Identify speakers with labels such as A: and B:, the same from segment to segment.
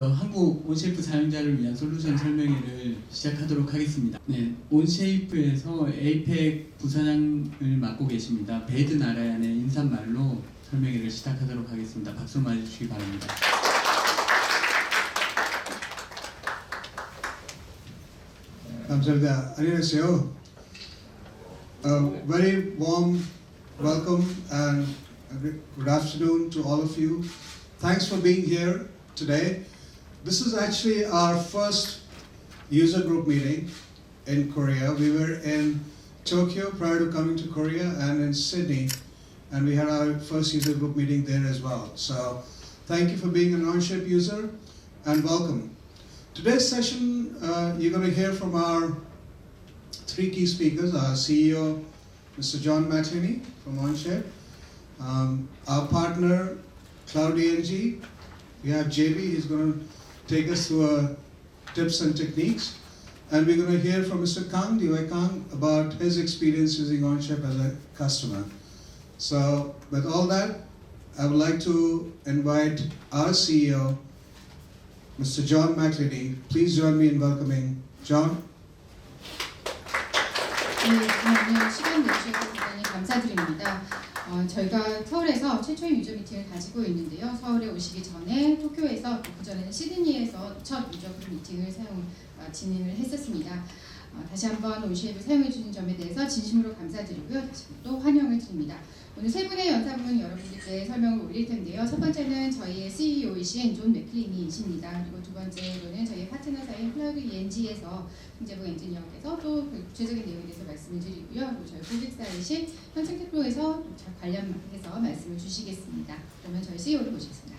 A: 한국 온쉐이프 사용자를 위한 솔루션 설명회를 시작하도록 하겠습니다. 네, 온쉐이프에서 에이펙 부사장을 맡고 계십니다. 베드 나라얀의 인사말로 설명회를 시작하도록 하겠습니다. 박수 많이 주시기 바랍니다.
B: 감사합니다. 안녕하세요. Very warm welcome and good afternoon to all of you. Thanks for being here today. This is actually our first user group meeting in Korea. We were in Tokyo prior to coming to Korea and in Sydney, and we had our first user group meeting there as well. So thank you for being an Onshape user and welcome. Today's session, you're going to hear from our three key speakers, our CEO, Mr. John McEleney from Onshape, our partner, Cloud CAD. We have JB, he's going to take us through tips and techniques. And we're going to hear from Mr. Kang, DY Kang, about his experience using Onshape as a customer. So with all that, I would like to invite our CEO, Mr. John McEleney. Please join me in welcoming John.
C: 네, 오늘 시간 내주셔서 대단히 감사드립니다. 저희가 서울에서 최초의 유저 미팅을 가지고 있는데요. 서울에 오시기 전에 토쿄에서 그전에는 시드니에서 첫 유저 그룹 미팅을 진행을 했었습니다. 다시 한번 온쉐이프를 사용해 주신 점에 대해서 진심으로 감사드리고요. 다시 또 환영을 드립니다. 오늘 세 분의 연사분 여러분들께 설명을 올릴 텐데요. 첫 번째는 저희의 CEO이신 존 맥클리니이십니다. 그리고 두 번째로는 저희 파트너사인 클라우드 CAD에서 경제부 엔지니어께서 또 구체적인 내용에 대해서 말씀을 드리고요. 그리고 저희 고객사이신 현생테크노에서 관련해서 말씀을 주시겠습니다. 그러면 저희 CEO를 모시겠습니다.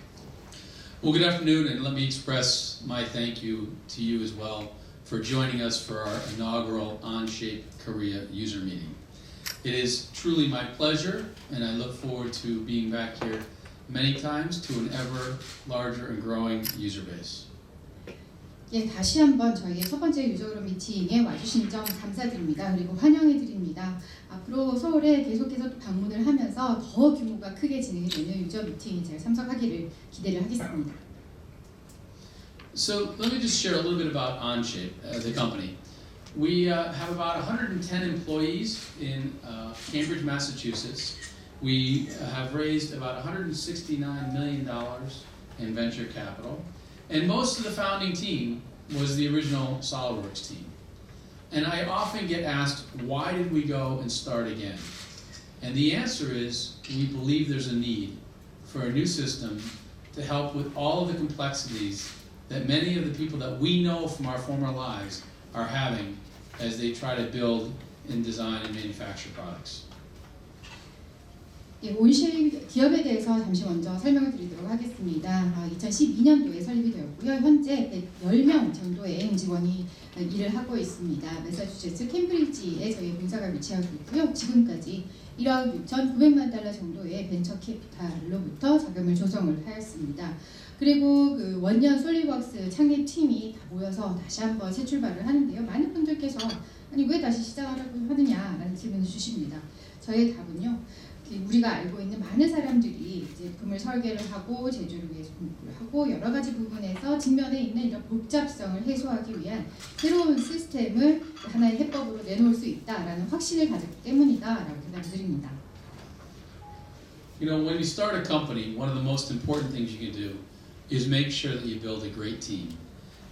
D: Well, good afternoon, and let me express my thank you to you as well for joining us for our inaugural Onshape Korea user meeting. It is truly my pleasure, and I look forward to being back here many times to an ever larger and growing user base.
C: 예, 다시 한번 저희의 첫 번째 유저 그룹 미팅에 와주신 점 감사드립니다. 그리고 환영해드립니다. 앞으로 서울에 계속해서 또 방문을 하면서 더 규모가 크게 진행이 되는 유저 미팅에 제가 참석하기를 기대를 하겠습니다.
D: So let me just share a little bit about Onshape, the company. We have about 110 employees in Cambridge, Massachusetts. We have raised about $169 million in venture capital. And most of the founding team was the original SolidWorks team. And I often get asked, why did we go and start again? And the answer is, we believe there's a need for a new system to help with all of the complexities that many of the people that we know from our former lives are having as they try to build and design and manufacture products.
C: 예, 온쉐이프 기업에 대해서 잠시 먼저 설명을 드리도록 하겠습니다. 2012년도에 설립이 되었고요. 현재 110명 정도의 임직원이 일을 하고 있습니다. 매사추세츠 캠브리지에 저희 본사가 위치하고 있고요. 지금까지 1억 6,900만 달러 정도의 벤처 캐피탈로부터 자금을 조성을 하였습니다. 그리고 그 원년 솔리드웍스 창립팀이 다 모여서 다시 한번 새 출발을 하는데요. 많은 분들께서 아니 왜 다시 시작하라고 하느냐라는 질문을 주십니다. 저의 답은요. 우리가 알고 있는 많은 사람들이 제품을 설계를 하고 제조를 위해서 공부를 하고 여러 가지 부분에서 직면에 있는 이런 복잡성을 해소하기 위한 새로운 시스템을 하나의 해법으로 내놓을 수 있다라는 확신을 가졌기 때문이다라고 대답드립니다.
D: You know, when you start a company, one of the most important things you can do is make sure that you build a great team.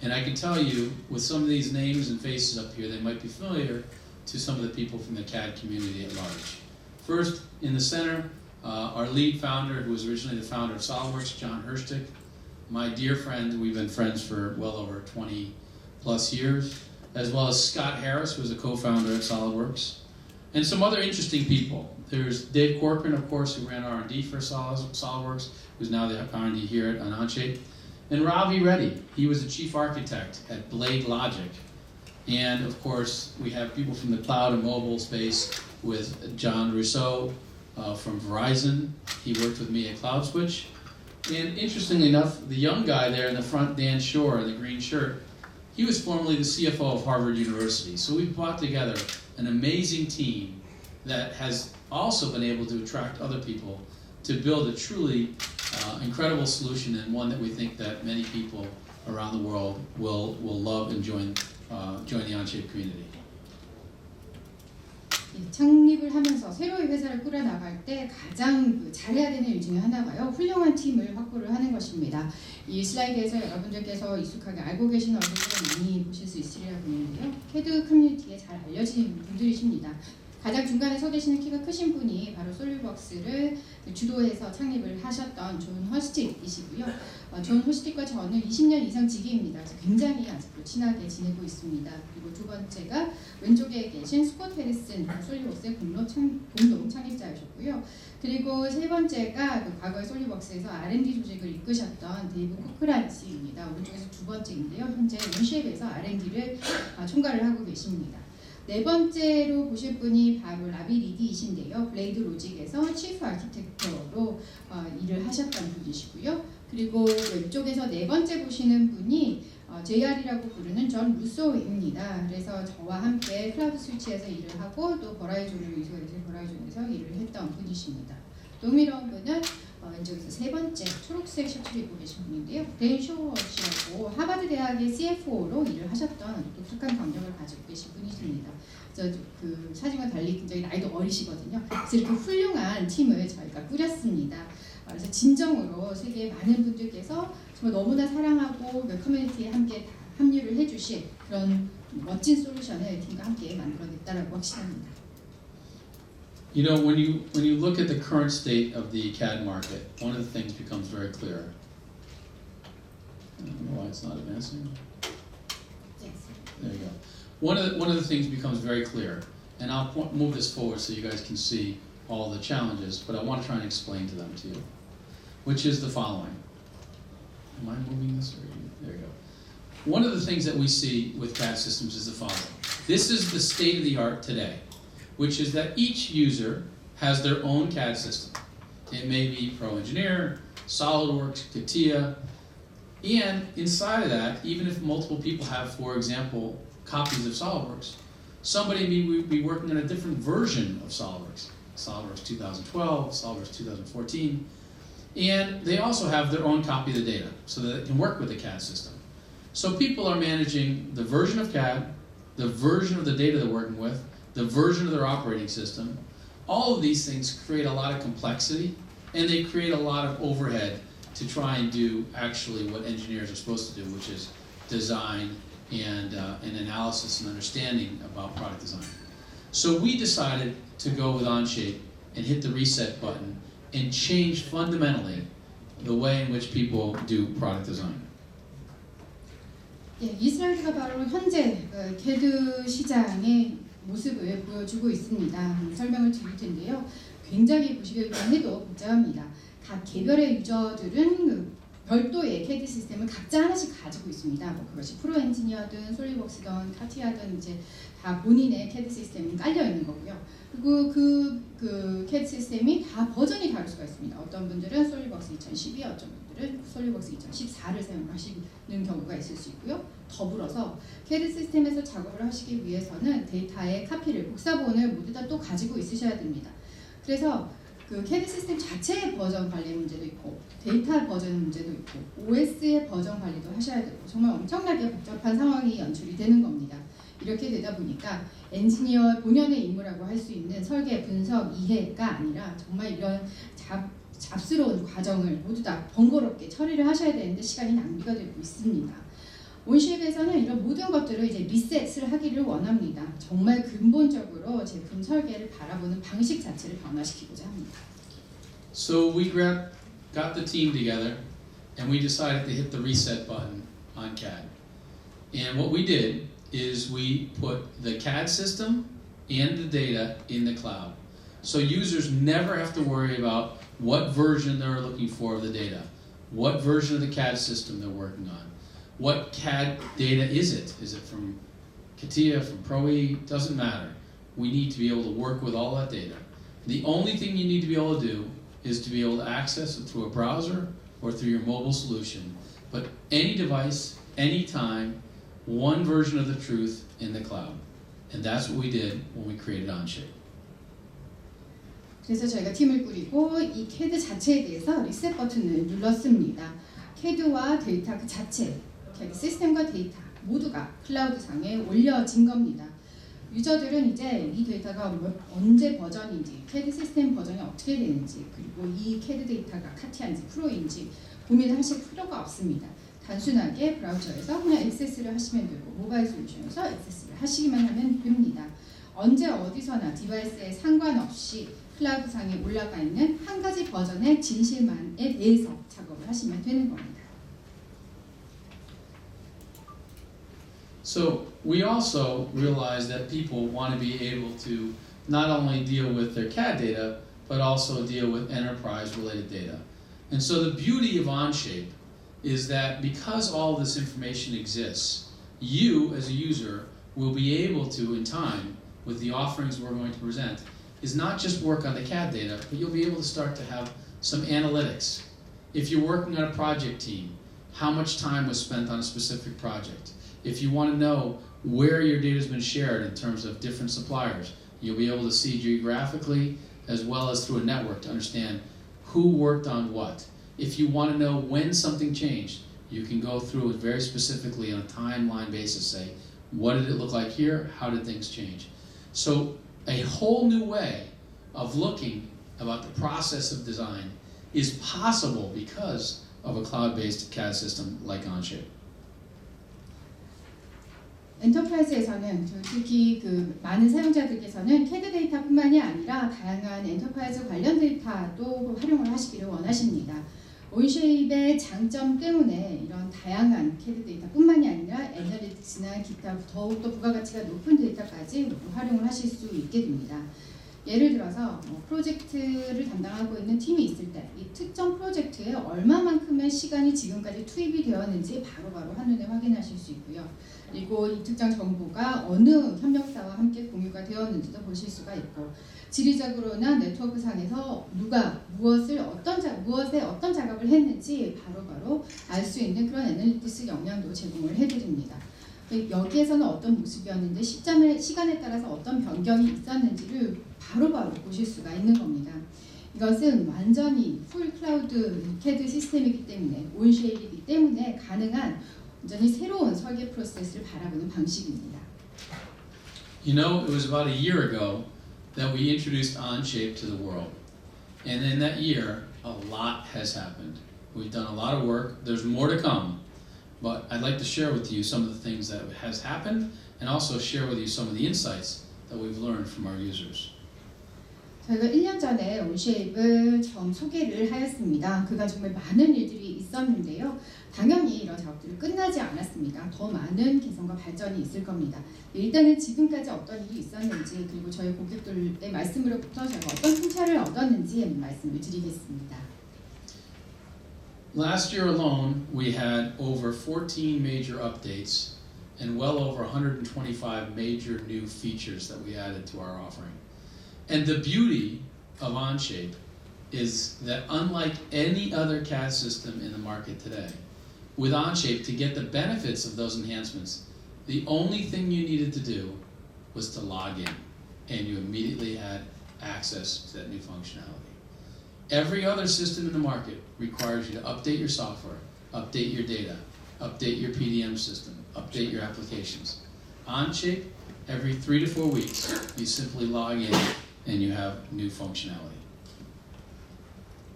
D: And I can tell you, with some of these names and faces up here, they might be familiar to some of the people from the CAD community at large. First, in the center, our lead founder, who was originally the founder of SolidWorks, John Hirschtick, my dear friend, we've been friends for well over 20 plus years, as well as Scott Harris, who was a co-founder at SolidWorks, and some other interesting people. There's Dave Corcoran, of course, who ran R&D for SolidWorks, who's now the R&D here at Onshape, and Ravi Reddy. He was the chief architect at Blade Logic. And of course, we have people from the cloud and mobile space with John Rousseau from Verizon. He worked with me at CloudSwitch. And interestingly enough, the young guy there in the front, Dan Shore, in the green shirt, he was formerly the CFO of Harvard University. So we've brought together an amazing team that has also been able to attract other people to build a truly incredible solution, and one that we think that many people around the world will love and join the Onshape community.
C: 창립을 하면서 새로운 회사를 꾸려나갈 때 가장 잘해야 되는 일 중에 하나가요. 훌륭한 팀을 확보를 하는 것입니다. 이 슬라이드에서 여러분들께서 익숙하게 알고 계신 얼굴들을 많이 보실 수 있으리라 보이는데요. CAD 커뮤니티에 잘 알려진 분들이십니다. 가장 중간에 서 계시는 키가 크신 분이 바로 솔리웍스를 주도해서 창립을 하셨던 존 허스틱이시고요. 존 허스틱과 저는 20년 이상 지기입니다. 그래서 굉장히 아직도 친하게 지내고 있습니다. 그리고 두 번째가 왼쪽에 계신 스콧 해리슨, 솔리웍스의 공동 창립자이셨고요. 그리고 세 번째가 과거에 솔리웍스에서 R&D 조직을 이끄셨던 데이브 코크란 씨입니다. 오른쪽에서 두 번째인데요. 현재 온쉐이프에서 R&D를 총괄을 하고 계십니다. 네 번째로 보실 분이 바로 라비 리디이신데요. 블레이드 로직에서 치프 아키텍터로 일을 하셨던 분이시고요. 그리고 왼쪽에서 네 번째 보시는 분이 JR이라고 부르는 존 루소입니다. 그래서 저와 함께 클라우드 스위치에서 일을 하고 또 버라이존으로 이수가 돼서 버라이존에서 일을 했던 분이십니다. 또 흥미로운 분은 왼쪽에서 세 번째 초록색 셔츠를 입고 계신 분인데요. 브레인 쇼워시라고 하버드 대학의 CFO로 일을 하셨던 독특한 경력을 가지고 계신 분이십니다. 그래서 그 사진과 달리 굉장히 나이도 어리시거든요. 그래서 이렇게 훌륭한 팀을 저희가 꾸렸습니다. 그래서 진정으로 세계의 많은 분들께서 정말 너무나 사랑하고 커뮤니티에 함께 합류를 해주실 그런 멋진 솔루션을 팀과 함께 만들어냈다라고 확신합니다.
D: You know, when you look at the current state of the CAD market, one of the things becomes very clear. I don't know why it's not advancing. There you go. One of the things becomes very clear, and I'll move this forward so you guys can see all the challenges, but I want to try and explain to them to you, which is the following. Am I moving this? Or there you go. One of the things that we see with CAD systems is the following. This is the state of the art today, which is that each user has their own CAD system. It may be Pro Engineer, SolidWorks, CATIA, and inside of that, even if multiple people have, for example, copies of SolidWorks, somebody may be working on a different version of SolidWorks, SolidWorks 2012, SolidWorks 2014, and they also have their own copy of the data so that it can work with the CAD system. So people are managing the version of CAD, the version of the data they're working with, the version of their operating system. All of these things create a lot of complexity, and they create a lot of overhead to try and do actually what engineers are supposed to do, which is design and analysis and understanding about product design. So we decided to go with Onshape and hit the reset button and change fundamentally the way in which people do product design.
C: 예, 이 슬라이드가 바로 현재 CAD 시장의 모습을 보여주고 있습니다. 설명을 드릴 텐데요. 굉장히 보시기만 해도 복잡합니다. 각 개별의 유저들은 별도의 CAD 시스템을 각자 하나씩 가지고 있습니다. 뭐 그것이 프로 엔지니어든 솔리웍스든 카티아든 이제 다 본인의 CAD 시스템이 깔려 있는 거고요. 그리고 그 CAD 시스템이 다 버전이 다를 수가 있습니다. 어떤 분들은 솔리웍스 2012, 어떤 분들은 솔리웍스 2014를 사용하시는 경우가 있을 수 있고요. 더불어서 CAD 시스템에서 작업을 하시기 위해서는 데이터의 카피를, 복사본을 모두 다 또 가지고 있으셔야 됩니다. 그래서 그 CAD 시스템 자체의 버전 관리 문제도 있고 데이터 버전 문제도 있고 OS의 버전 관리도 하셔야 되고 정말 엄청나게 복잡한 상황이 연출이 되는 겁니다. 이렇게 되다 보니까 엔지니어 본연의 임무라고 할 수 있는 설계, 분석, 이해가 아니라 정말 이런 잡스러운 과정을 모두 다 번거롭게 처리를 하셔야 되는데 시간이 낭비가 되고 있습니다. 온쉐이프에서는 이런 모든 것들을 이제 리셋을 하기를 원합니다. 정말 근본적으로 제품 설계를 바라보는 방식 자체를 변화시키고자 합니다.
D: So we got the team together and we decided to hit the reset button on CAD. And what we did is we put the CAD system and the data in the cloud. So users never have to worry about what version they're looking for of the data, what version of the CAD system they're working on. What CAD data is it? Is it from CATIA, from ProE? Doesn't matter. We need to be able to work with all that data. The only thing you need to be able to do is to be able to access it through a browser or through your mobile solution. But any device, anytime, one version of the truth in the cloud. And that's what we did when we created Onshape.
C: 그래서 저희가 팀을 꾸리고 이 CAD 자체에 대해서 리셋 버튼을 눌렀습니다. CAD와 데이터 그 자체, CAD 시스템과 데이터 모두가 클라우드상에 올려진 겁니다. 유저들은 이제 이 데이터가 언제 버전인지, CAD 시스템 버전이 어떻게 되는지, 그리고 이 CAD 데이터가 카티아인지 프로인지 고민하실 필요가 없습니다. 단순하게 브라우저에서 그냥 액세스를 하시면 되고 모바일 솔루션에서 액세스를 하시기만 하면 됩니다. 언제 어디서나 디바이스에 상관없이 클라우드상에 올라가 있는 한 가지 버전의 진실만에 대해서 작업을 하시면 되는 겁니다.
D: So we also realize that people want to be able to not only deal with their CAD data, but also deal with enterprise-related data. And so the beauty of Onshape is that because all this information exists, you as a user will be able to, in time, with the offerings we're going to present, is not just work on the CAD data, but you'll be able to start to have some analytics. If you're working on a project team, how much time was spent on a specific project? If you want to know where your data has been shared in terms of different suppliers, you'll be able to see geographically as well as through a network to understand who worked on what. If you want to know when something changed, you can go through it very specifically on a timeline basis, say, what did it look like here? How did things change? So a whole new way of looking about the process of design is possible because of a cloud-based CAD system like Onshape.
C: 엔터프라이즈에서는 특히 그 많은 사용자들께서는 CAD 데이터뿐만이 아니라 다양한 엔터프라이즈 관련 데이터도 활용을 하시기를 원하십니다. 온쉐입의 장점 때문에 이런 다양한 CAD 데이터뿐만이 아니라 애널리틱스나 기타 더욱더 부가가치가 높은 데이터까지 활용을 하실 수 있게 됩니다. 예를 들어서 프로젝트를 담당하고 있는 팀이 있을 때 이 특정 프로젝트에 얼마만큼의 시간이 지금까지 투입이 되었는지 바로바로 한눈에 확인하실 수 있고요. 그리고 이 특정 정보가 어느 협력사와 함께 공유가 되었는지도 보실 수가 있고, 지리적으로나 네트워크상에서 누가 무엇에 어떤 작업을 했는지 바로바로 알 수 있는 그런 애널리틱스 역량도 제공을 해드립니다. 여기에서는 어떤 모습이었는데 시간에 따라서 어떤 변경이 있었는지를 바로바로 보실 수가 있는 겁니다. 이것은 완전히 풀 클라우드 CAD 시스템이기 때문에 온쉐이프이기 때문에 가능한 완전히 새로운 설계 프로세스를 바라보는 방식입니다.
D: You know, it was about a year ago that we introduced Onshape to the world. And in that year, a lot has happened. We've done a lot of work. There's more to come. But I'd like to share with you some of the things that has happened and also share with you some of the insights that we've learned from our users.
C: 저희가 1년 전에 온쉐이프를 처음 소개를 하였습니다. 그간 정말 많은 일들이 있었는데요. 당연히 이런 작업들이 끝나지 않았습니다. 더 많은 개선과 발전이 있을 겁니다. 일단은 지금까지 어떤 일이 있었는지, 그리고 저희 고객들의 말씀으로부터 저희가 어떤 성찰을 얻었는지 말씀을 드리겠습니다.
D: Last year alone, we had over 14 major updates and well over 125 major new features that we added to our offering. And the beauty of Onshape is that unlike any other CAD system in the market today, with Onshape, to get the benefits of those enhancements, the only thing you needed to do was to log in, and you immediately had access to that new functionality. Every other system in the market requires you to update your software, update your data, update your PDM system, update your applications. Onshape, every 3 to 4 weeks, you simply log in and you have new functionality.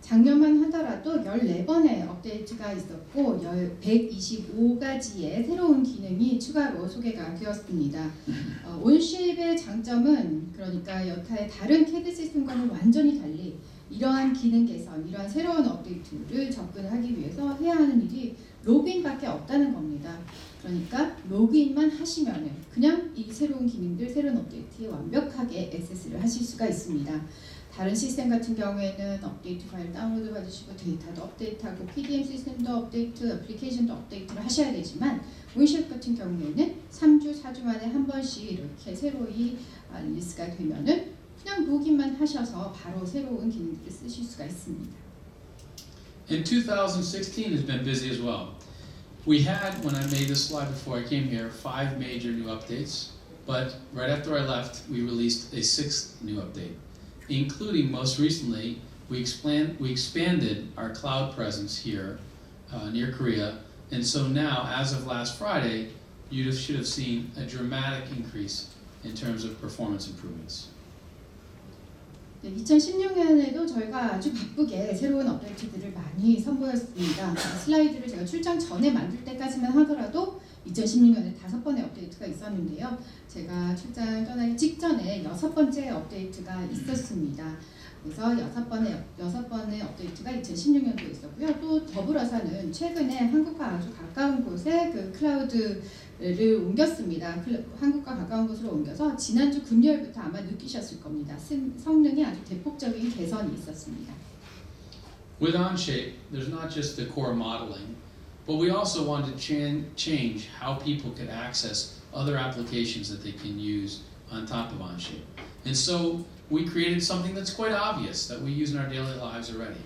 C: 작년만 하더라도 14번의 업데이트가 있었고 125가지의 새로운 기능이 추가로 소개가 되었습니다. 온쉐입의 장점은 그러니까 여타의 다른 CAD 시스템과는 완전히 달리 이러한 기능 개선, 이러한 새로운 업데이트를 접근하기 위해서 해야 하는 일이 로그인밖에 없다는 겁니다. 그러니까 로그인만 하시면 그냥 이 새로운 기능들, 새로운 업데이트에 완벽하게 액세스를 하실 수가 있습니다. 다른 시스템 같은 경우에는 업데이트 파일 다운로드 받으시고 데이터도 업데이트하고 PDM 시스템도 업데이트, 애플리케이션도 업데이트를 하셔야 되지만 온쉐이프 같은 경우에는 3주, 4주 만에 한 번씩 이렇게 새로이 리스가 되면은 그냥 로그인만 하셔서 바로 새로운 기능들을 쓰실 수가 있습니다.
D: And 2016 has been busy as well. We had, when I made this slide before I came here, 5 major new updates, but right after I left, we released a 6th new update, including most recently, we expanded our cloud presence here near Korea And so now, as of last Friday, should have seen a dramatic increase in terms of performance improvements.
C: 네, 2016년에도 저희가 아주 바쁘게 새로운 업데이트들을 많이 선보였습니다. 슬라이드를 제가 출장 전에 만들 때까지만 하더라도 2016년에 5번의 업데이트가 있었는데요. 제가 출장 떠나기 직전에 6번째 업데이트가 있었습니다. 그래서 6번의 업데이트가 2016년도에 있었고요. 또 더불어서는 최근에 한국과 아주 가까운 곳에 그 클라우드를 옮겼습니다. 한국과 가까운 곳으로 옮겨서 지난주 금요일부터 아마 느끼셨을 겁니다. 성능이 아주 대폭적인 개선이 있었습니다.
D: With Onshape, there's not just the core modeling, but we also want to change how people can access other applications that they can use on top of Onshape. And so we created something that's quite obvious that we use in our daily lives already.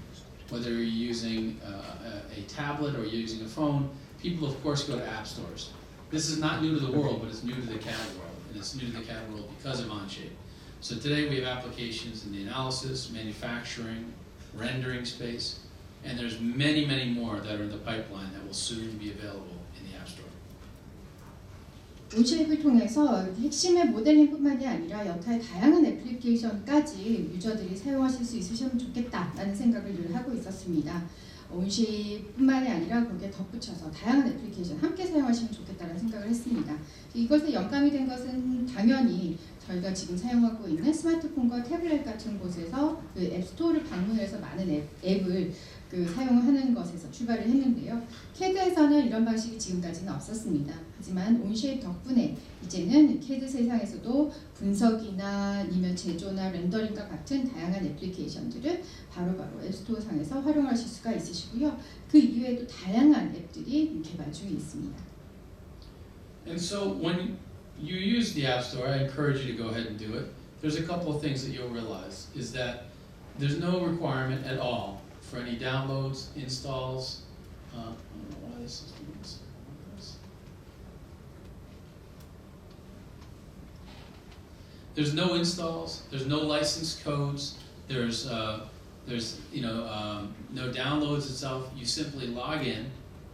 D: Whether you're using a tablet or you're using a phone, people of course go to app stores. This is not new to the world, but it's new to the CAD world. And it's new to the CAD world because of Onshape. So today we have applications in the analysis, manufacturing, rendering space, and there's many, many more that are in the pipeline that will soon be available in the App Store.
C: 온쉐이프를 통해서 핵심의 모델링뿐만이 아니라 여타의 다양한 애플리케이션까지 유저들이 사용하실 수 있으시면 좋겠다라는 생각을 늘 하고 있었습니다. 온쉐이프뿐만이 아니라 거기에 덧붙여서 다양한 애플리케이션 함께 사용하시면 좋겠다는 생각을 했습니다. 이것에 영감이 된 것은 당연히 저희가 지금 사용하고 있는 스마트폰과 태블릿 같은 곳에서 그 앱스토어를 방문해서 많은 앱을 사용하는 것에서 출발을 했는데요. CAD에서는 이런 방식이 지금까지는 없었습니다. 하지만 온쉐이프 덕분에 이제는 CAD 세상에서도 분석이나 아니면 제조나 렌더링과 같은 다양한 애플리케이션들을 바로바로 앱스토어 상에서 활용하실 수가 있으시고요. 그 이외에도 다양한 앱들이 개발 중에 있습니다.
D: And so when you use the App Store, I encourage you to go ahead and do it. There's a couple of things that you'll realize is that there's no requirement at all for any downloads, installs. I don't know why this is doing this. There's no installs. There's no license codes. There's no downloads itself. You simply log in,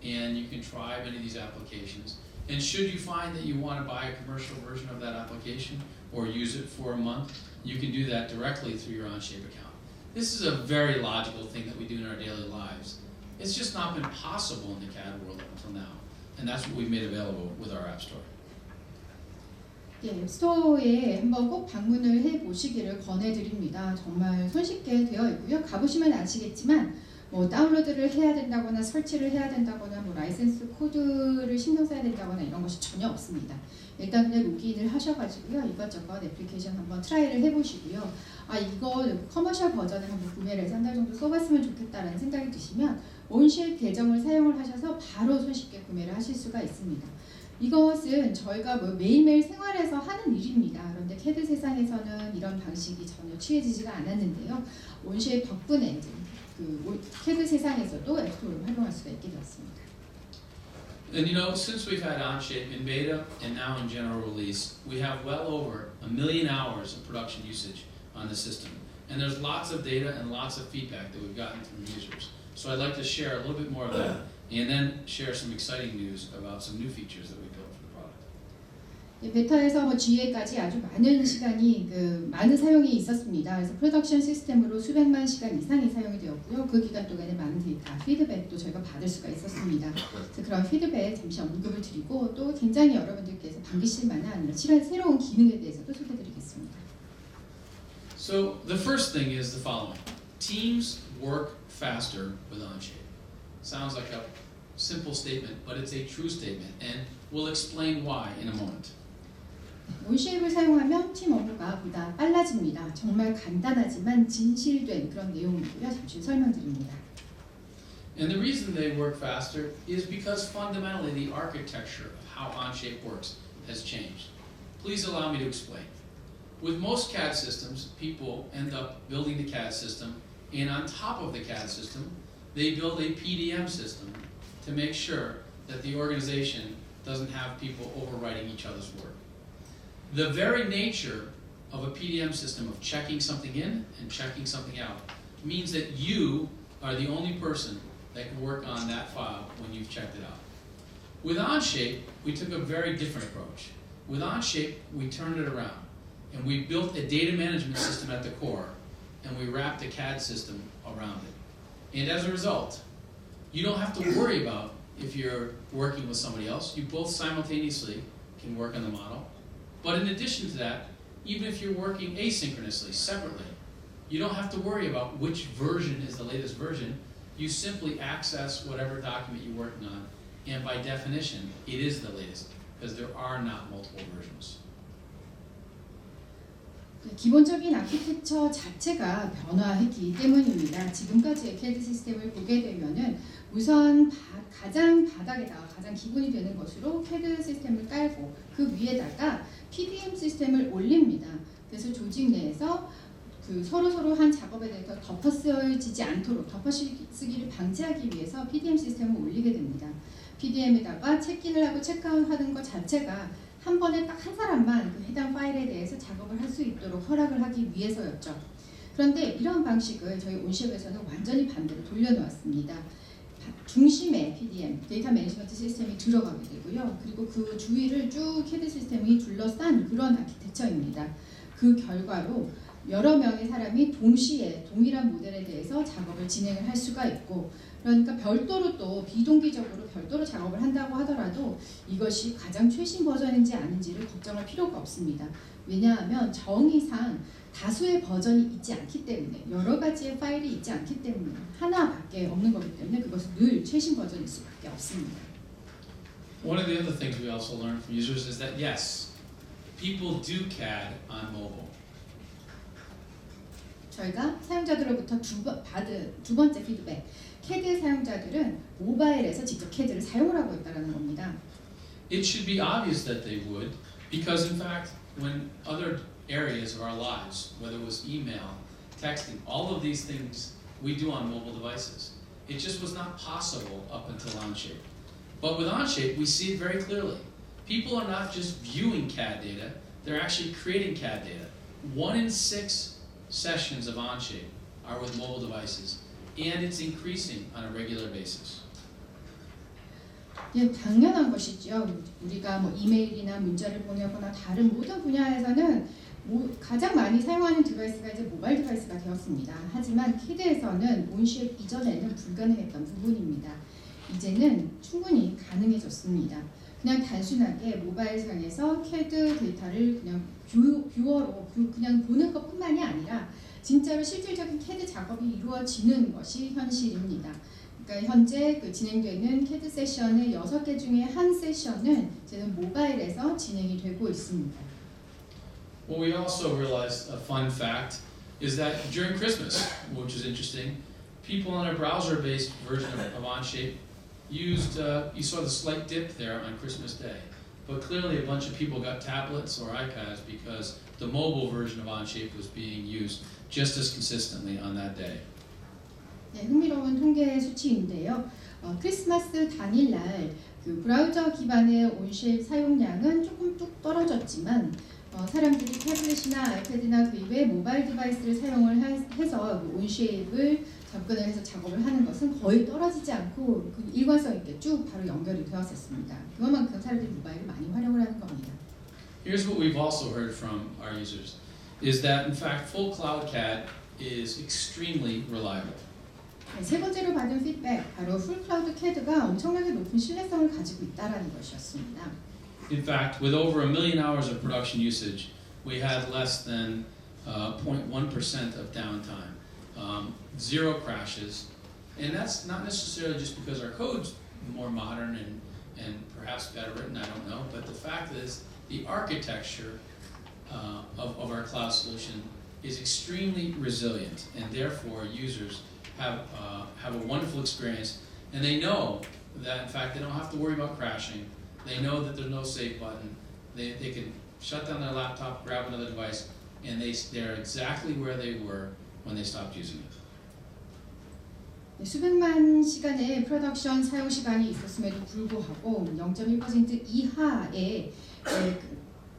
D: and you can try many of these applications. And should you find that you want to buy a commercial version of that application or use it for a month, you can do that directly through your Onshape account. This is a very logical thing that we do in our daily lives. It's just not been possible in the CAD world up until now. And that's what we've made available with our App Store.
C: 예, 앱스토어에 한번 꼭 방문을 해보시기를 권해드립니다. 정말 손쉽게 되어 있고요. 가보시면 아시겠지만 뭐 다운로드를 해야 된다거나 설치를 해야 된다거나 뭐 라이센스 코드를 신경 써야 된다거나 이런 것이 전혀 없습니다. 일단 그냥 로그인을 하셔가지고요. 이것저것 애플리케이션 한번 트라이를 해보시고요. 이거 커머셜 버전을 한번 구매를 해서 한 달 정도 써봤으면 좋겠다라는 생각이 드시면 온쉐이프 계정을 사용을 하셔서 바로 손쉽게 구매를 하실 수가 있습니다. 이것은 저희가 뭐 매일매일 생활에서 하는 일입니다. 그런데 CAD 세상에서는 이런 방식이 전혀 취해지지가 않았는데요. 온쉐이프 덕분에 이제 CAD 세상에서도 앱스토어를 활용할 수가 있게 되었습니다.
D: And since we've had Onshape in beta and now in general release, we have well over 1 million hours of production usage on the system. And there's lots of data and lots of feedback that we've gotten from users. So I'd like to share a little bit more of that and then share some exciting news about some new features that we built for the product.
C: 베타에서 GA까지 아주 많은 시간이 많은 사용이 있었습니다. 그래서 프로덕션 시스템으로 수백만 시간 이상이 사용이 되었고요. 그 기간 동안에 많은 데이터, 피드백도 저희가 받을 수가 있었습니다. 그래서 그런 피드백 잠시 언급을 드리고 또 굉장히 여러분들께서 반기실 만한 새로운 기능에 대해서도 소개드리겠습니다.
D: So the first thing is the following. Teams work faster with Onshape. Sounds like a simple statement, but it's a true statement, and we'll explain why in a moment.
C: 온쉐이프를 사용하면 팀 업무가 보다 빨라집니다. 정말 간단하지만 진실된 그런 내용이고요. 잠시 설명드립니다.
D: And the reason they work faster is because fundamentally the architecture of how Onshape works has changed. Please allow me to explain. With most CAD systems, people end up building the CAD system, and on top of the CAD system, they build a PDM system to make sure that the organization doesn't have people overwriting each other's work. The very nature of a PDM system of checking something in and checking something out means that you are the only person that can work on that file when you've checked it out. With Onshape, we took a very different approach. With Onshape, we turned it around and we built a data management system at the core and we wrapped a CAD system around it. And as a result, you don't have to worry about if you're working with somebody else. You both simultaneously can work on the model. But in addition to that, even if you're working asynchronously, separately, you don't have to worry about which version is the latest version. You simply access whatever document you're working on, and by definition, it is the latest, because there are not multiple versions.
C: 기본적인 아키텍처 자체가 변화했기 때문입니다. 지금까지의 CAD 시스템을 보게 되면은 우선 가장 바닥에다가 가장 기본이 되는 것으로 CAD 시스템을 깔고 그 위에다가 PDM 시스템을 올립니다. 그래서 조직 내에서 그 서로 한 작업에 대해서 덮어쓰지지 않도록 덮어쓰기를 방지하기 위해서 PDM 시스템을 올리게 됩니다. PDM에다가 체크인을 하고 체크아웃하는 것 자체가 한 번에 딱 한 사람만 그 해당 파일에 대해서 작업을 할 수 있도록 허락을 하기 위해서였죠. 그런데 이런 방식을 저희 온쉐이프에서는 완전히 반대로 돌려놓았습니다. 중심에 PDM, 데이터 매니지먼트 시스템이 들어가게 되고요. 그리고 그 주위를 쭉 CAD 시스템이 둘러싼 그런 아키텍처입니다. 그 결과로 여러 명의 사람이 동시에 동일한 모델에 대해서 작업을 진행을 할 수가 있고, 그러니까 별도로 또 비동기적으로 별도로 작업을 한다고 하더라도 이것이 가장 최신 버전인지 아닌지를 걱정할 필요가 없습니다. 왜냐하면 정의상 다수의 버전이 있지 않기 때문에, 여러 가지의 파일이 있지 않기 때문에, 하나밖에 없는 거기 때문에 그것은 늘 최신 버전일 수밖에 없습니다.
D: One of the other things we also learned from users is that yes, people do CAD on mobile.
C: 저희가 사용자들로부터 두 번째 피드백, CAD 사용자들은 모바일에서 직접 CAD를 사용을 하고 있다는 겁니다.
D: It should be obvious that they would, because in fact, when other areas of our lives, whether it was email, texting, all of these things we do on mobile devices. It just was not possible up until Onshape. But with Onshape, we see it very clearly. People are not just viewing CAD data, they're actually creating CAD data. 1 in 6 sessions of Onshape are with mobile devices, and it's increasing on a regular basis.
C: 예, 당연한 것이죠. 우리가 뭐 이메일이나 문자를 보내거나 다른 모든 분야에서는 가장 많이 사용하는 디바이스가 이제 모바일 디바이스가 되었습니다. 하지만 CAD에서는 온쉐이프 이전에는 불가능했던 부분입니다. 이제는 충분히 가능해졌습니다. 그냥 단순하게 모바일상에서 CAD 데이터를 그냥 뷰어로 그냥 보는 것뿐만이 아니라 진짜로 실질적인 CAD 작업이 이루어지는 것이 현실입니다. 그러니까 현재 그 진행되는 CAD 세션의 6개 중에 한 세션은 지금 모바일에서 진행이 되고 있습니다.
D: What we also realized, a fun fact, is that during Christmas, which is interesting, people on a browser-based version of Onshape used, you saw the slight dip there on Christmas Day, but clearly a bunch of people got tablets or iPads because the mobile version of Onshape was being used just as consistently on that day.
C: 네, 흥미로운 통계 수치인데요. 크리스마스 당일날 그 브라우저 기반의 온쉐이프 사용량은 조금 뚝 떨어졌지만 사람들이 태블릿이나 아이패드나 그 이외 모바일 디바이스를 사용을 해서 온쉐이프를 접근을 해서 작업을 하는 것은 거의 떨어지지 않고 그 일관성 있게 쭉 바로 연결이 되었었습니다. 그만큼 사람들이 모바일을 많이 활용을 하는 겁니다.
D: Here's what we've also heard from our users, is that in fact full Cloud CAD is extremely reliable.
C: 네, 세 번째로 받은 피드백, 바로 풀 클라우드 CAD가 엄청나게 높은 신뢰성을 가지고 있다라는 것이었습니다.
D: In fact, with over 1 million hours of production usage, we had less than 0.1% of downtime, 0 crashes, and that's not necessarily just because our code's more modern and perhaps better written, I don't know, but the fact is the architecture of our cloud solution is extremely resilient, and therefore users have a wonderful experience, and they know that in fact they don't have to worry about crashing. They know that there's no save button. They can shut down their laptop, grab another device, and they're exactly where they were when they stopped using it.
C: 네, 수백만 시간의 프로덕션 사용 시간이 있었음에도 불구하고 0.1% 이하의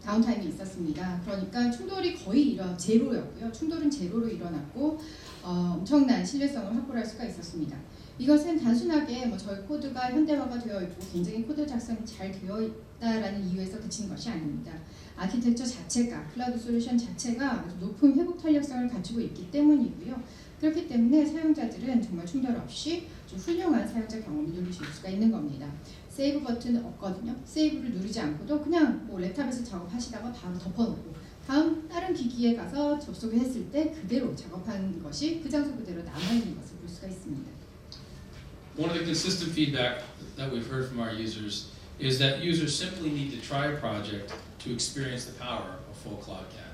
C: 다운타임이 있었습니다. 그러니까 충돌이 거의 제로였고요. 충돌은 제로로 일어났고 엄청난 신뢰성을 확보할 수가 있었습니다. 이것은 단순하게 뭐 저희 코드가 현대화가 되어 있고 굉장히 코드 작성이 잘 되어 있다라는 이유에서 그치는 것이 아닙니다. 아키텍처 자체가, 클라우드 솔루션 자체가 아주 높은 회복 탄력성을 갖추고 있기 때문이고요. 그렇기 때문에 사용자들은 정말 충돌 없이 좀 훌륭한 사용자 경험을 누리실 수가 있는 겁니다. 세이브 버튼 없거든요. 세이브를 누르지 않고도 그냥 뭐 랩탑에서 작업하시다가 바로 덮어놓고 다음 다른 기기에 가서 접속을 했을 때 그대로 작업한 것이 그 장소 그대로 남아있는 것을 볼 수가 있습니다.
D: One of the consistent feedback that we've heard from our users is that users simply need to try a project to experience the power of full Cloud CAD.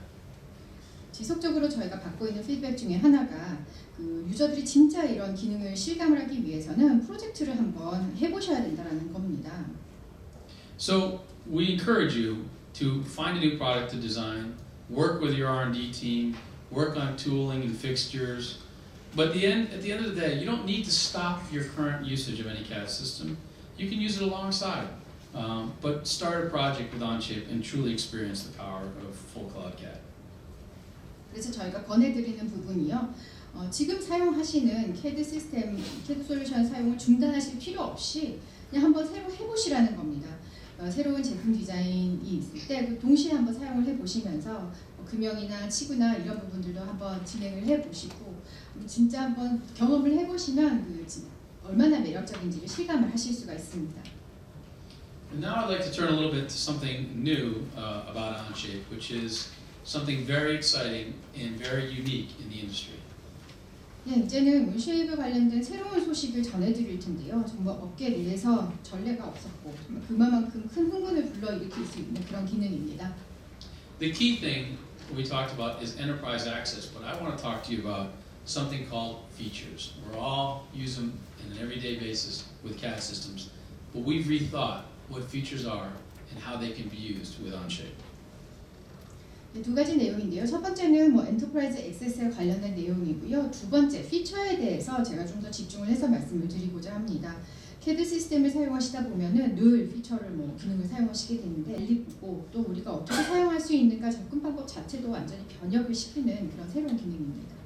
C: 지속적으로 저희가 받고 있는 피드백 중에 하나가 그 유저들이 진짜 이런 기능을 실감을 하기 위해서는 프로젝트를 한번 해보셔야 된다는 겁니다.
D: So we encourage you to find a new product to design, work with your R&D team, work on tooling and fixtures. But at the end of the day, you don't need to stop your current usage of any CAD system. You can use it alongside. But start a project with Onshape and truly experience the power of full Cloud CAD.
C: 그래서 저희가 권해드리는 부분이요. 지금 사용하시는 CAD 시스템, CAD 솔루션 사용을 중단하실 필요 없이 그냥 한번 새로 해보시라는 겁니다. 새로운 제품 디자인이 있을 때 동시에 한번 사용을 해보시면서 금형이나 치구나 이런 부분들도 한번 진행을 해보시고 진짜 한번 경험을 해보시면 얼마나 매력적인지를 실감을 하실 수가 있습니다.
D: And now I'd like to turn a little bit to something new about Onshape, which is something very exciting and very unique in the industry.
C: 네, 이제는 온쉐이프 관련된 새로운 소식을 전해드릴 텐데요. 정말 업계 내에서 전례가 없었고 정말 그만큼 큰 흥분을 불러일으킬 수 있는 그런 기능입니다.
D: The key thing we talked about is enterprise access, but I want to talk to you about something called features. We all use them on an everyday basis with CAD systems, but we've rethought what features are and how they can be used with Onshape.
C: 네, 두 가지 내용인데요. 첫 번째는 뭐 엔터프라이즈 액세스에 관련된 내용이고요. 두 번째 피처에 대해서 제가 좀 더 집중을 해서 말씀을 드리고자 합니다. CAD 시스템을 사용하시다 보면은 늘 피처를 뭐 기능을 사용하시게 되는데 빨리 보고 또 우리가 어떻게 사용할 수 있는가 접근 방법 자체도 완전히 변혁을 시키는 그런 새로운 기능입니다.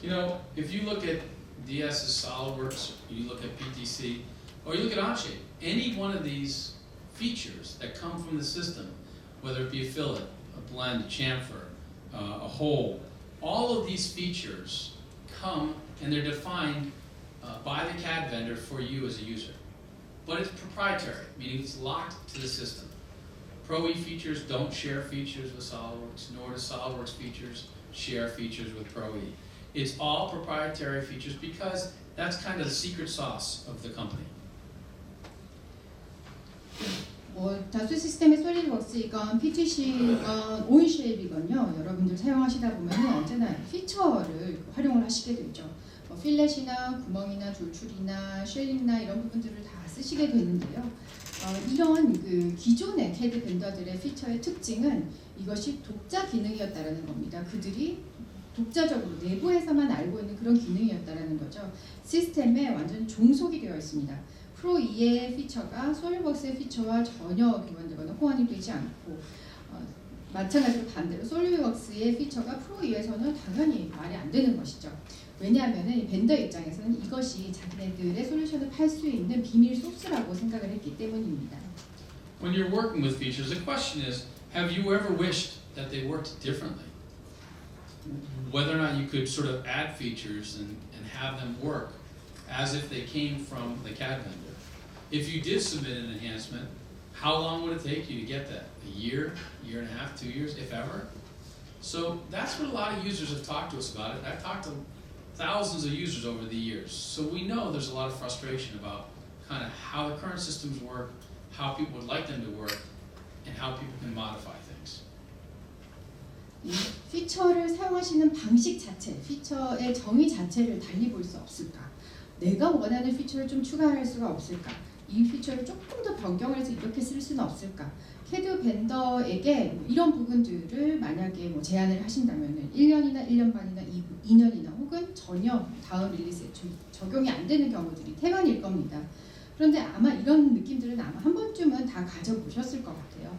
D: You know, if you look at DS's SolidWorks, you look at PTC, or you look at Onshape, any one of these features that come from the system, whether it be a fillet, a blend, a chamfer, a hole, all of these features come and they're defined by the CAD vendor for you as a user. But it's proprietary, meaning it's locked to the system. Pro E features don't share features with SolidWorks, nor do SolidWorks features share features with Pro E. It's all proprietary features because that's kind of the secret sauce of the company.
C: 다수 시스템의 솔리드웍스이건 PTC이건 온쉐입이건요. 여러분들 사용하시다 보면 언제나 피처를 활용을 하시게 되죠. 필렛이나 구멍이나 돌출이나 쉘링이나 이런 부분들을 다 쓰시게 되는데요. 이런 그 기존의 CAD 벤더들의 피처의 특징은 이것이 독자 기능이었다라는 겁니다. 그들이 독자적으로 내부에서만 알고 있는 그런 기능이었다라는 거죠. 시스템에 완전히 종속이 되어 있습니다. 프로 2의 피처가 솔리드웍스의 피처와 전혀 교환되거나 호환이 되지 않고 마찬가지로 반대로 솔리드웍스의 피처가 프로 2에서는 당연히 말이 안 되는 것이죠. 왜냐하면 이 벤더 입장에서는 이것이 자기네들의 솔루션을 팔 수 있는 비밀 소스라고 생각을 했기 때문입니다.
D: When you're working with features, the question is, have you ever wished that they worked differently? Whether or not you could sort of add features and have them work as if they came from the CAD vendor. If you did submit an enhancement, how long would it take you to get that? A year, year and a half, 2 years, if ever? So that's what a lot of users have talked to us about it. I've talked to thousands of users over the years. So we know there's a lot of frustration about kind of how the current systems work, how people would like them to work, and how people can modify things.
C: 이 피처를 사용하시는 방식 자체, 피처의 정의 자체를 달리 볼 수 없을까? 내가 원하는 피처를 좀 추가할 수가 없을까? 이 피처를 조금 더 변경해서 이렇게 쓸 수는 없을까? CAD 벤더에게 이런 부분들을 만약에 제안을 하신다면 1년이나 1년 반이나 2년이나 혹은 전혀 다음 릴리스에 적용이 안 되는 경우들이 태반일 겁니다. 그런데 아마 이런 느낌들은 아마 한 번쯤은 다 가져보셨을 것 같아요.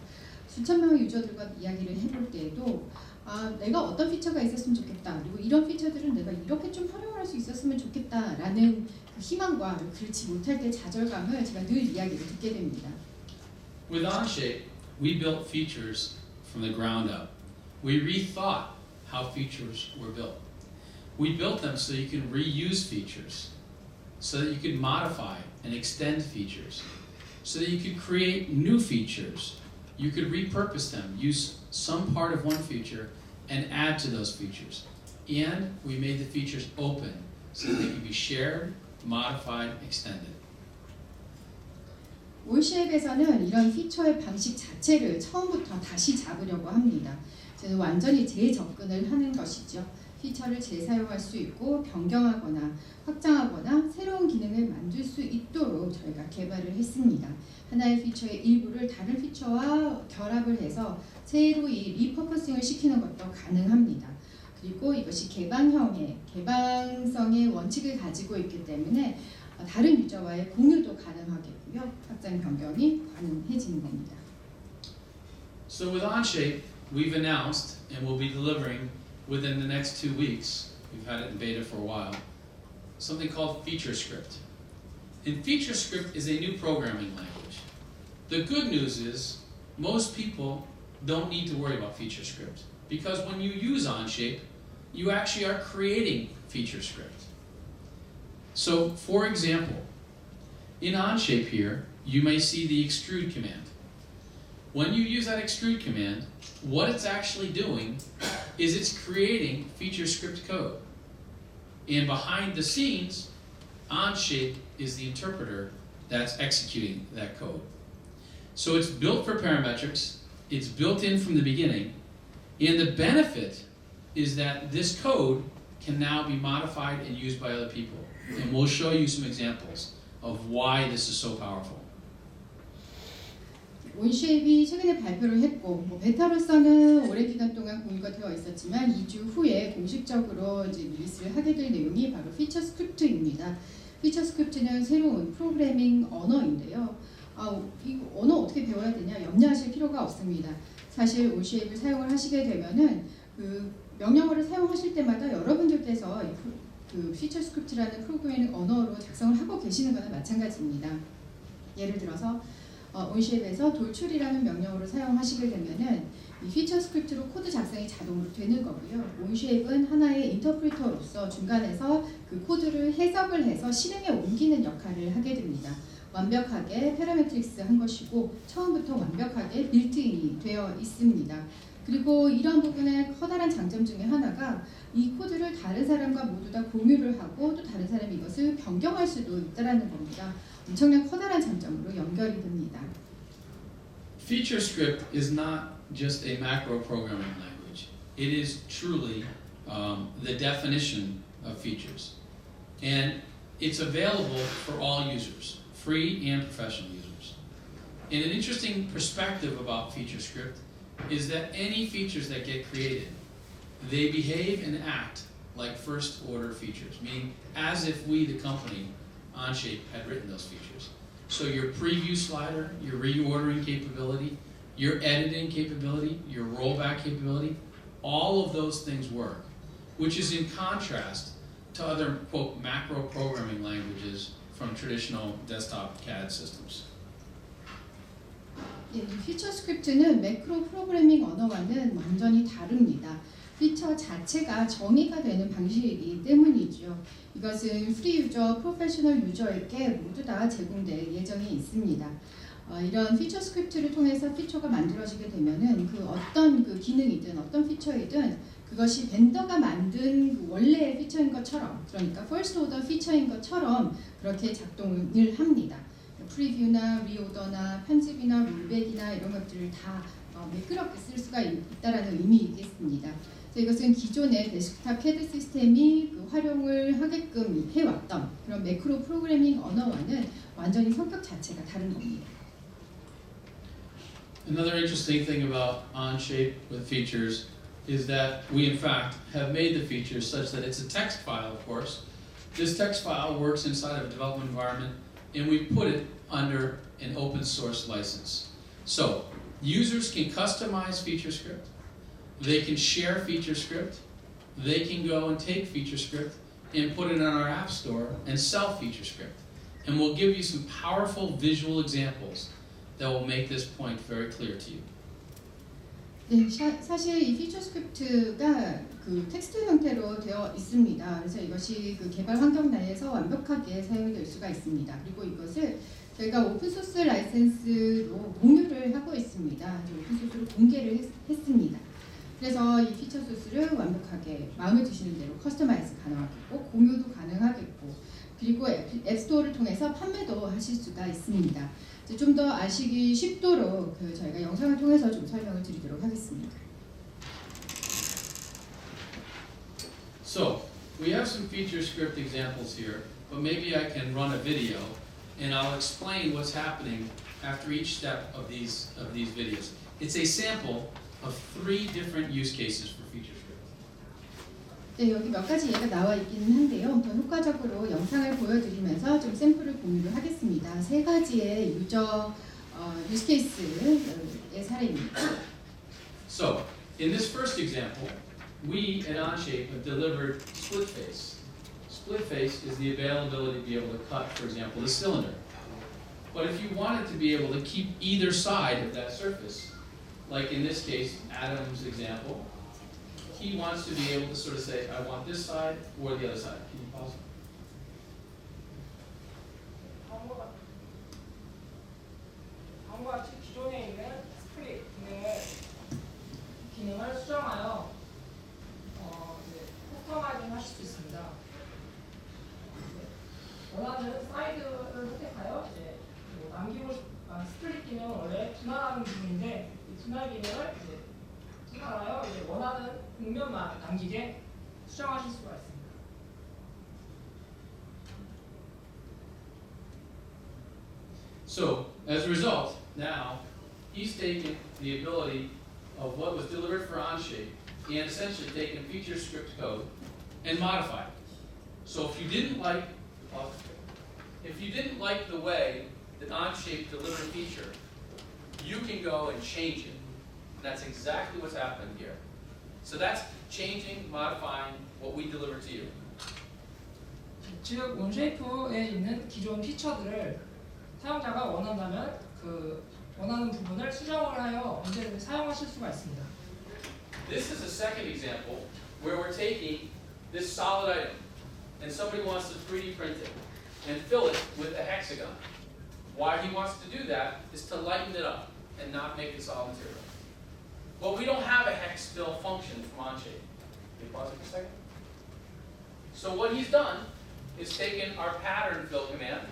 C: 수천 명의 유저들과 이야기를 해볼 때에도 내가 어떤 피처가 있었으면 좋겠다. 그리고 이런 피처들은 내가 이렇게 좀 활용할 수 있었으면 좋겠다라는 그 희망과 그렇지 못할 때 좌절감을 제가 늘 이야기를 듣게 됩니다.
D: With Onshape, we built features from the ground up. We rethought how features were built. We built them so you can reuse features, so that you could modify and extend features, so that you could create new features. You could repurpose them, use some part of one feature and add to those features. And we made the features open so that they could be shared, modified, extended.
C: 온쉐입에서는 이런 피처의 방식 자체를 처음부터 다시 잡으려고 합니다. 저는 완전히 재접근을 하는 것이죠. 피처를 재사용할 수 있고 변경하거나 확장하거나 새로운 기능을 만들 수 있도록 저희가 개발을 했습니다. 하나의 피처의 일부를 다른 피처와 결합을 해서 새로이 리퍼퍼싱을 시키는 것도 가능합니다. 그리고 이것이 개방성의 원칙을 가지고 있기 때문에 다른 유저와의 공유도 가능하겠고요. 확장 변경이 가능해지는 겁니다.
D: So with Onshape, we've announced and we'll be delivering within the next 2 weeks, we've had it in beta for a while, something called FeatureScript. And FeatureScript is a new programming language. The good news is most people don't need to worry about FeatureScript because when you use Onshape, you actually are creating FeatureScript. So, for example, in Onshape here, you may see the extrude command. When you use that extrude command, what it's actually doing is it's creating FeatureScript code. And behind the scenes, Onshape is the interpreter that's executing that code. So it's built for parametrics, it's built in from the beginning, and the benefit is that this code can now be modified and used by other people. And we'll show you some examples of why this is so powerful.
C: 온쉐입이 최근에 발표를 했고 베타로서는 오랜 기간 동안 공유가 되어 있었지만 2주 후에 공식적으로 이제 리리스를 하게 될 내용이 바로 피처 스크립트입니다. 피처 스크립트는 새로운 프로그래밍 언어인데요. 이 언어 어떻게 배워야 되냐 염려하실 필요가 없습니다. 사실 온쉐입을 사용을 하시게 되면은 그 명령어를 사용하실 때마다 여러분들께서 그 피처 스크립트라는 프로그래밍 언어로 작성을 하고 계시는 거나 마찬가지입니다. 예를 들어서 온쉐입에서 돌출이라는 명령어를 사용하시게 되면은 이 피처 스크립트로 코드 작성이 자동으로 되는 거고요. 온쉐입은 하나의 인터프리터로서 중간에서 그 코드를 해석을 해서 실행에 옮기는 역할을 하게 됩니다. 완벽하게 패러메트릭스 한 것이고 처음부터 완벽하게 빌트인이 되어 있습니다. 그리고 이런 부분의 커다란 장점 중에 하나가 이 코드를 다른 사람과 모두 다 공유를 하고 또 다른 사람이 이것을 변경할 수도 있다는 겁니다. 엄청난 커다란 장점으로 연결이 됩니다.
D: FeatureScript is not just a macro programming language. It is truly the definition of features. And it's available for all users, free and professional users. And an interesting perspective about FeatureScript is that any features that get created, they behave and act like first order features, meaning as if we, the company, Onshape, had written those features. So your preview slider, your reordering capability, your editing capability, your rollback capability, all of those things work, which is in contrast to other, quote, macro programming languages from traditional desktop CAD systems.
C: 예, 피처 스크립트는 매크로 프로그래밍 언어와는 완전히 다릅니다. 피처 자체가 정의가 되는 방식이기 때문이죠. 이것은 프리 유저, 프로페셔널 유저에게 모두 다 제공될 예정이 있습니다. 이런 피처 스크립트를 통해서 피처가 만들어지게 되면은 그 어떤 그 기능이든 어떤 피처이든 그것이 벤더가 만든 그 원래의 피처인 것처럼, 그러니까 퍼스트 오더 피처인 것처럼 그렇게 작동을 합니다. 프리뷰나 리오더나 편집이나 롤백이나 이런 것들을 다 매끄럽게 쓸 수가 있다라는 의미이겠습니다. 이것은 기존의 데스크탑 CAD 시스템이 그 활용을 하게끔 해왔던 그런 매크로 프로그래밍 언어와는 완전히 성격 자체가 다른 겁니다.
D: Another interesting thing about Onshape with features is that we in fact have made the features such that it's a text file, of course. This text file works inside of a development environment and we put it under an open source license. So users can customize feature script, they can share feature script, they can go and take feature script and put it on our app store and sell feature script. And we'll give you some powerful visual examples that will make this point very clear to you.
C: 네, 사실 이 피처 스크립트가 그 텍스트 형태로 되어 있습니다. 그래서 이것이 그 개발 환경 내에서 완벽하게 사용이 될 수가 있습니다. 그리고 이것을 저희가 오픈소스 라이센스로 공유를 하고 있습니다. 오픈소스로 공개를 했습니다. 그래서 이 피처 소스를 완벽하게 마음에 드시는 대로 커스터마이즈 가능하겠고 공유도 가능하겠고 그리고 앱스토어를 통해서 판매도 하실 수가 있습니다. 좀 더 아시기 쉽도록 저희가 영상을 통해서 좀 설명을 드리도록 하겠습니다.
D: So, we have some feature script examples here, but maybe I can run a video and I'll explain what's happening after each step of these videos. It's a sample of 3 different use cases for feature script.
C: 네, 여기 몇 가지 예가 나와 있기는 한데요. 더 효과적으로 영상을 보여드리면서 좀 샘플을 공유를 하겠습니다. 3가지의 유스 케이스의 사례입니다.
D: So, in this first example, we at Onshape have delivered split face. Split face is the availability to be able to cut, for example, the cylinder. But if you wanted to be able to keep either side of that surface, like in this case, Adam's example, he wants to be able to sort of say, I want this side or the other side. Can you pause?
E: 다음과 같이 기존에 있는 스플릿 기능을 수정하여 커스터마이징 하실 수 있습니다. 원하는 사이드를 선택하여 이제 남기고 스플릿 기능은 원래 분할하는 기능인데 이 분할 기능을 이제 분할하여 이제 원하는 공면만 남기게 수정하실 수가 있습니다.
D: So, as a result, now he's taken the ability of what was delivered for Onshape and essentially taken feature script code and modified it. So if you didn't like the way that Onshape delivered a feature, you can go and change it. And that's exactly what's happened here. So that's changing, modifying what we deliver to you.
E: 즉 온쉐이프에 있는 기존 피처들을 사용자가 원한다면 그 원하는 부분을 수정을 하여 언제든지 사용하실 수가 있습니다.
D: This is a second example where we're taking this solid item and somebody wants to 3D print it and fill it with a hexagon. Why he wants to do that is to lighten it up and not make it solid material. But we don't have a hex fill function from Onshape. Can you pause it for a second? So what he's done is taken our pattern fill command,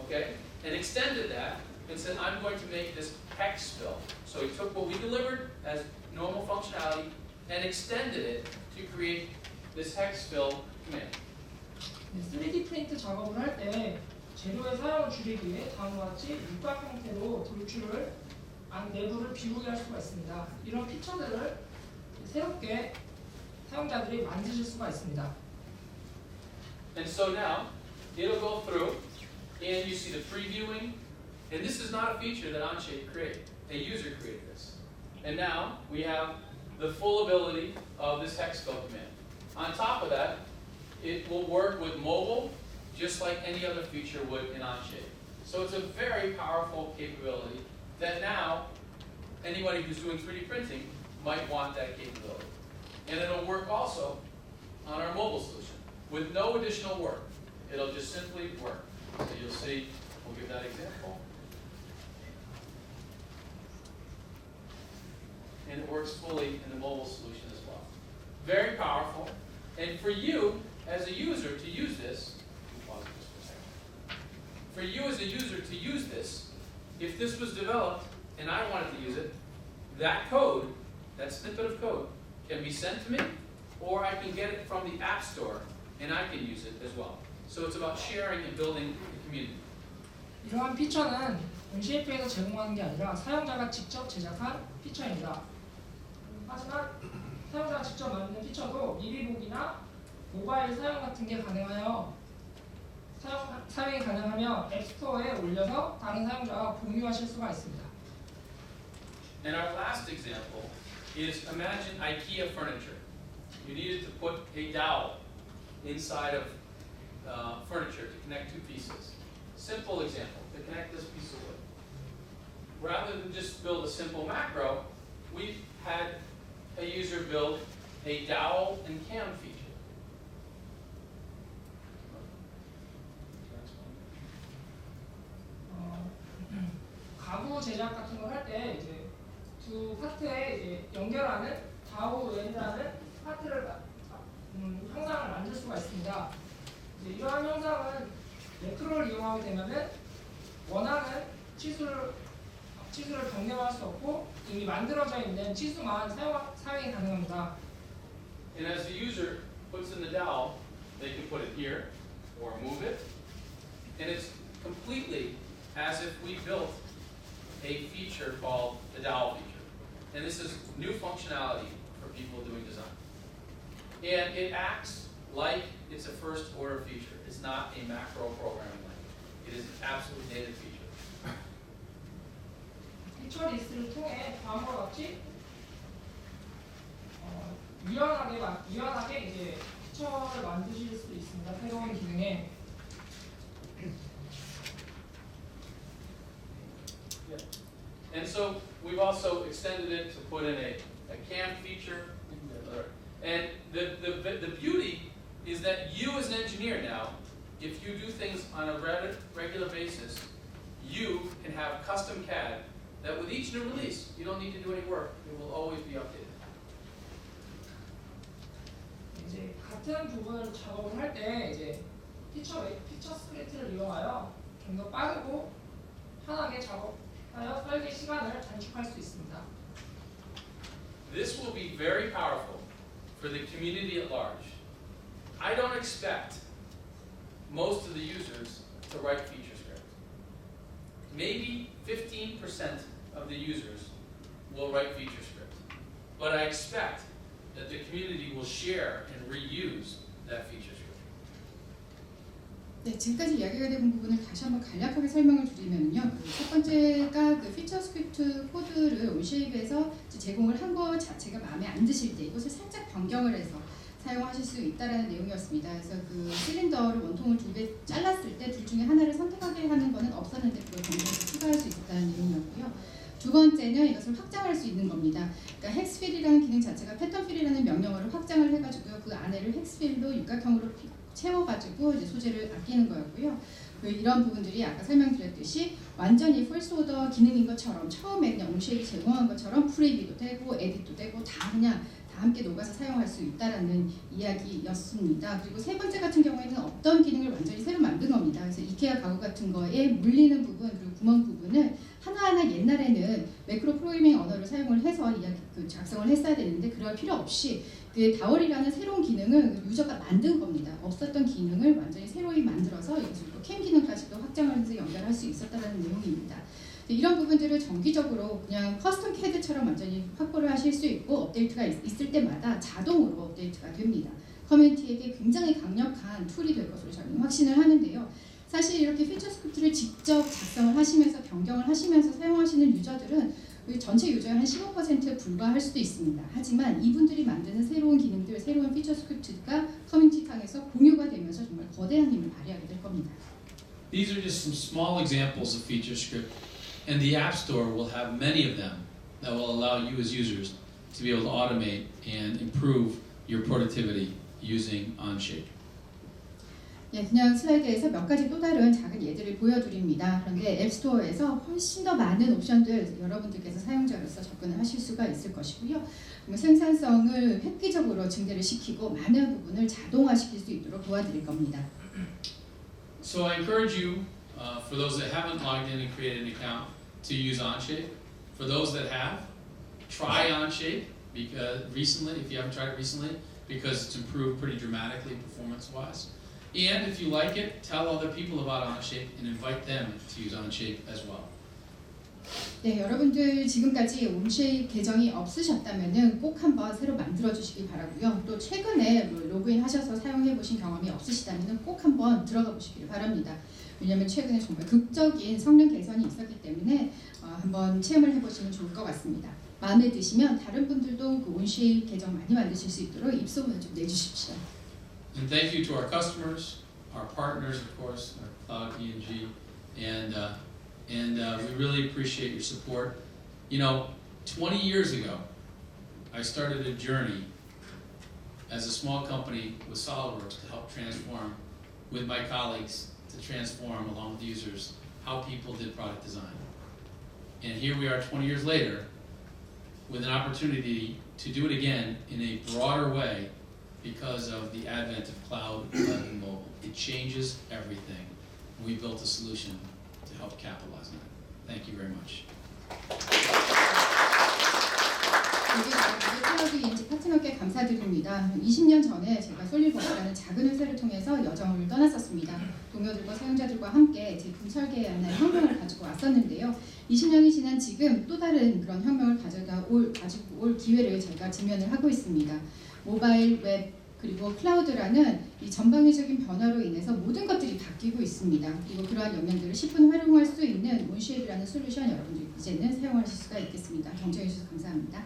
D: okay, and extended that and said, I'm going to make this hex fill. So he took what we delivered as normal functionality and extended it to create this hex fill command.
E: 3D 프린트 작업을 할 때 재료의 사용을 줄이기 위해 다음과 같이 육각 형태로 돌출을 안 내부를 비우게 할 수가 있습니다. 이런 피처들을 새롭게 사용자들이 만드실 수가 있습니다.
D: And so now it'll go through and you see the previewing, and this is not a feature that Onshape created. A user created this. And now we have the full ability of this hex fill command. On top of that, it will work with mobile just like any other feature would in Onshape. So it's a very powerful capability that now anybody who's doing 3D printing might want that capability. And it'll work also on our mobile solution with no additional work. It'll just simply work. So you'll see, we'll give that example. And it works fully in the mobile solution as well. Very powerful. And for you, as a user, to use this, pause it just for a second. For you as a user to use this, if this was developed and I wanted to use it, that code, that snippet of code, can be sent to me, or I can get it from the App Store and I can use it as well. So it's about sharing and building the community.
E: 이러한 피처는 온쉐이프에서 제공하는 게 아니라 사용자가 직접 제작한 피처입니다. 하지만 사용자가 직접 만든 피처도 미리 보기나 모바일 사용 같은 게 가능하여 사용이 가능하며 앱스토어에 올려서 다른 사용자와 공유하실 수가 있습니다.
D: And our last example is imagine IKEA furniture. You needed to put a dowel inside of furniture to connect two pieces. Simple example, to connect this piece of wood. Rather than just build a simple macro, we've had a user build a dowel and cam feature.
E: 가구 제작 같은 걸 할 때 이제 두 파트에 이제 연결하는 다우엔이라는 파트를 형상을 만들 수가 있습니다. 이제 이러한 형상은 매크로를 이용하게 되면은 원하는 치수를 변경할 수 없고 이미 만들어져 있는 치수만 사용이 가능합니다.
D: And as the user puts in the dowel, they can put it here or move it. And it's completely as if we built a feature called the dowel feature. And this is new functionality for people doing design. And it acts like it's a first order feature. It's not a macro programming language. It is an absolute native feature.
E: 피처 리스트를 통해 다음과 같이 유연하게 이제 피처를 만드실 수 있습니다. 새로운 기능에.
D: And so we've also extended it to put in a cam feature. And the beauty is that you as an engineer now, if you do things on a regular basis, you can have custom CAD that with each new release, you don't need to do any work. It will always be updated.
E: 이제 같은 부분을 작업을 할 때 이제 피처 스크립트를 이용하여 좀 더 빠르고 편하게 작업하여 설계 시간을 단축할 수 있습니다.
D: This will be very powerful for the community at large. I don't expect most of the users to write feature script. Maybe 15% of the users will write feature script. But I expect that the community will share and reuse that feature script.
C: 네, 지금까지 이야기가 된 부분을 다시 한번 간략하게 설명을 드리면요. 첫 번째가 그 피처 스크립트 코드를 온쉐이프에서 제공을 한 것 자체가 마음에 안 드실 때 이것을 살짝 변경을 해서 사용하실 수 있다라는 내용이었습니다. 그래서 그 실린더를 원통을 두 개 잘랐을 때 둘 중에 하나를 선택하게 하는 것은 없었는데 그걸 변경해서 추가할 수 있다는 내용이었고요. 두 번째는 이것을 확장할 수 있는 겁니다. 그러니까 헥스필이라는 기능 자체가 패턴필이라는 명령어를 확장을 해가지고요. 그 안에를 헥스필로 육각형으로 채워가지고 이제 소재를 아끼는 거였고요. 이런 부분들이 아까 설명드렸듯이 완전히 펄스 오더 기능인 것처럼 처음에 그냥 온쉐이프 제공한 것처럼 프리뷰도 되고 에딧도 되고 다 그냥 다 함께 녹아서 사용할 수 있다라는 이야기였습니다. 그리고 세 번째 같은 경우에는 어떤 기능을 완전히 새로 만든 겁니다. 그래서 이케아 가구 같은 거에 물리는 부분 그리고 구멍 부분은 하나하나 옛날에는 매크로 프로그래밍 언어를 사용을 해서 작성을 했어야 되는데 그럴 필요 없이 그 다월이라는 새로운 기능을 유저가 만든 겁니다. 없었던 기능을 완전히 새로이 만들어서 이것을 또 캠 기능까지도 확장을 해서 연결할 수 있었다는 내용입니다. 이런 부분들을 정기적으로 그냥 커스텀 캐드처럼 완전히 확보를 하실 수 있고 업데이트가 있을 때마다 자동으로 업데이트가 됩니다. 커뮤니티에게 굉장히 강력한 툴이 될 것으로 저는 확신을 하는데요. 사실 이렇게 피처 스크립트를 직접 작성을 하시면서 변경을 하시면서 사용하시는 유저들은 전체 유저의 한 15%에 불과할 수도 있습니다. 하지만 이분들이 만드는 새로운 기능들, 새로운 피처 스크립트가 커뮤니티 상에서 공유가 되면서 정말 거대한 힘을 발휘하게 될 겁니다.
D: These are just some small examples of feature script, and the App Store will have many of them that will allow you as users to be able to automate and improve your productivity using Onshape.
C: 예, 그냥 슬라이드에서 몇 가지 또 다른 작은 예들을 보여드립니다. 그런데 앱스토어에서 훨씬 더 많은 옵션들 여러분들께서 사용자로서 접근을 하실 수가 있을 것이고요. 생산성을 획기적으로 증대를 시키고 많은 부분을 자동화시킬 수 있도록 도와드릴 겁니다.
D: So I encourage you, for those that haven't logged in and created an account, to use Onshape. For those that have, try Onshape because recently, if you haven't tried it recently, because it's improved pretty dramatically performance-wise. And if you like it, tell other people about Onshape and invite them to use Onshape as well.
C: 네, 여러분들 지금까지 온쉐이프 계정이 없으셨다면은 꼭 한번 새로 만들어 주시기 바라고요. 또 최근에 로그인 하셔서 사용해 보신 경험이 없으시다면은 꼭 한번 들어가 보시기를 바랍니다. 왜냐하면 최근에 정말 극적인 성능 개선이 있었기 때문에 한번 체험을 해보시면 좋을 것 같습니다. 마음에 드시면 다른 분들도 그 온쉐이프 계정 많이 만드실 수 있도록 입소문을 좀 내주십시오.
D: And thank you to our customers, our partners, of course, our Cloud ENG, and we really appreciate your support. You know, 20 years ago, I started a journey as a small company with SolidWorks to help transform, with my colleagues, to transform along with users how people did product design. And here we are 20 years later with an opportunity to do it again in a broader way because of the advent of cloud and mobile. It changes everything. We built a solution to help capitalize on it. Thank you very much.
C: 클라우드 ENG 파트너께 감사드립니다. 20년 전에 제가 솔리버스라는 작은 회사를 통해서 여정을 떠났었습니다. 동료들과 사용자들과 함께 제품 설계하는 혁명을 가지고 왔었는데요. 20년이 지난 지금 또 다른 그런 혁명을 가지고 올 기회를 저희가 직면을 하고 있습니다. 모바일, 웹, 그리고 클라우드라는 이 전방위적인 변화로 인해서 모든 것들이 바뀌고 있습니다. 그리고 그러한 역량들을 10분 활용할 수 있는 온쉐이프라는 솔루션 여러분들 이제는 사용하실 수가 있겠습니다. 경청해 주셔서 감사합니다.